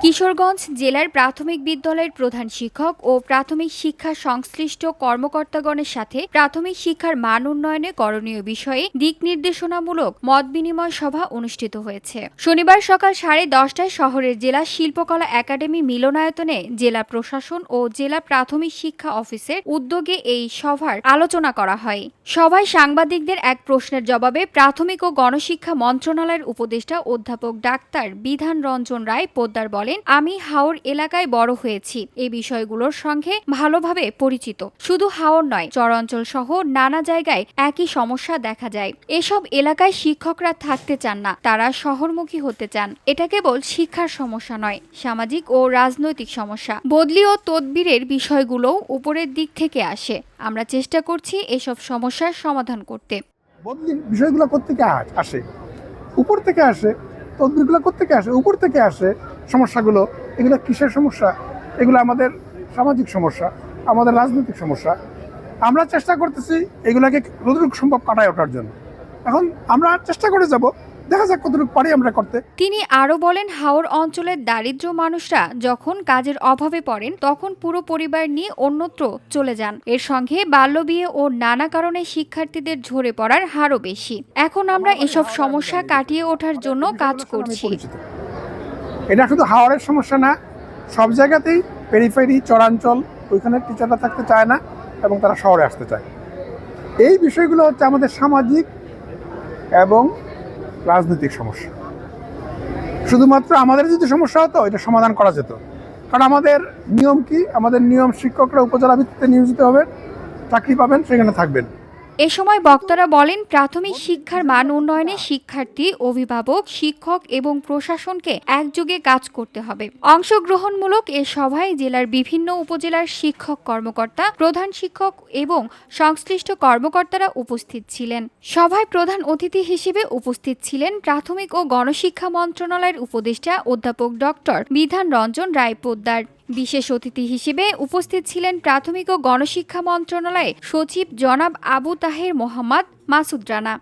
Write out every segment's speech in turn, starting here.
কিশোরগঞ্জ জেলার প্রাথমিক বিদ্যালয়ের প্রধান শিক্ষক ও প্রাথমিক শিক্ষা সংশ্লিষ্ট কর্মকর্তাগণের সাথে প্রাথমিক শিক্ষার মান উন্নয়নে করণীয় বিষয়ে দিক নির্দেশনামূলক মতবিনিময় সভা অনুষ্ঠিত হয়েছে। শনিবার সকাল 10:30টায় শহরের জেলা শিল্পকলা একাডেমি মিলনায়তনে জেলা প্রশাসন ও জেলা প্রাথমিক শিক্ষা অফিসের উদ্যোগে এই সভার আলোচনা করা হয়। সভায় সাংবাদিকদের এক প্রশ্নের জবাবে প্রাথমিক ও গণশিক্ষা মন্ত্রণালয়ের উপদেষ্টা অধ্যাপক ডাক্তার বিধান রঞ্জন রায় পোদ্দার বলেন, আমি হাওর এলাকায় বড় হয়েছি, এই বিষয়গুলোর সঙ্গে ভালোভাবে পরিচিত। শুধু হাওর নয়, চরাঞ্চল সহ নানা জায়গায় একই সমস্যা দেখা যায়। এসব এলাকায় শিক্ষকরা থাকতে চান না, তারা শহরমুখী হতে চান। এটা কেবল শিক্ষার সমস্যা নয়, সামাজিক ও রাজনৈতিক সমস্যা। বদলি ও তদবিরের বিষয়গুলোও উপরের দিক থেকে আসে। আমরা চেষ্টা করছি এসব সমস্যার সমাধান করতে। বদলির বিষয়গুলো কোত্থেকে আসে? উপর থেকে আসে। তদবিরগুলো কোত্থেকে আসে? উপর থেকে আসে। সমস্যাগুলো এগুলো কিসের সমস্যা? এগুলো আমাদের সামাজিক সমস্যা, আমাদের রাজনৈতিক সমস্যা। আমরা চেষ্টা করতেছি এগুলাকে যতটুকু সম্ভব কাটায় ওঠার জন্য। এখন আমরা চেষ্টা করে যাব, দেখা যাক কতটুকু পারি আমরা করতে। তিনি আরও বলেন, হাওর অঞ্চলের দারিদ্র মানুষরা যখন কাজের অভাবে পড়েন তখন পুরো পরিবার নিয়ে অন্যত্র চলে যান। এর সঙ্গে বাল্যবিয়ে ও নানা কারণে শিক্ষার্থীদের ঝরে পড়ার হারও বেশি। এখন আমরা এসব সমস্যা কাটিয়ে ওঠার জন্য কাজ করছি। এটা শুধু হাওরের সমস্যা না, সব জায়গাতেই পেরিফেরি চরাঞ্চল ওইখানে টিচাররা থাকতে চায় না এবং তারা শহরে আসতে চায়। এই বিষয়গুলো হচ্ছে আমাদের সামাজিক এবং রাজনৈতিক সমস্যা। শুধুমাত্র আমাদের যদি সমস্যা হতো এটা সমাধান করা যেত, কারণ আমাদের নিয়ম কি? আমাদের নিয়ম শিক্ষকরা উপজেলা ভিত্তিতে নিয়োজিত হবেন, চাকরি পাবেন, সেখানে থাকবেন। এ সময় বক্তারা বলেন, প্রাথমিক শিক্ষার মান উন্নয়নে শিক্ষার্থী, অভিভাবক, শিক্ষক এবং প্রশাসনকে একযোগে কাজ করতে হবে। অংশগ্রহণমূলক এ সভায় জেলার বিভিন্ন উপজেলার শিক্ষক কর্মকর্তা, প্রধান শিক্ষক এবং সংশ্লিষ্ট কর্মকর্তারা উপস্থিত ছিলেন। সভায় প্রধান অতিথি হিসেবে উপস্থিত ছিলেন প্রাথমিক ও গণশিক্ষা মন্ত্রণালয়ের উপদেষ্টা অধ্যাপক ডক্টর বিধান রঞ্জন রায় পোদ্দার। বিশেষ অতিথি হিসেবে উপস্থিত ছিলেন প্রাথমিক ও গণশিক্ষা মন্ত্রণালয়ের সচিব জনাব আবু তাহের মোহাম্মদ মাসুদ রানা।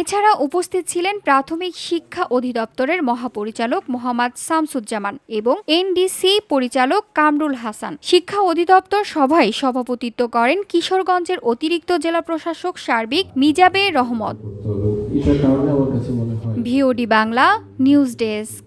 এছাড়া উপস্থিত ছিলেন প্রাথমিক শিক্ষা অধিদপ্তরের মহাপরিচালক মোহাম্মদ শামসুজ্জামান এবং এনডিসি পরিচালক কামরুল হাসান। শিক্ষা অধিদপ্তর সভায় সভাপতিত্ব করেন কিশোরগঞ্জের অতিরিক্ত জেলা প্রশাসক সার্বিক মিজাবে রহমত। VOD Bangla news desk.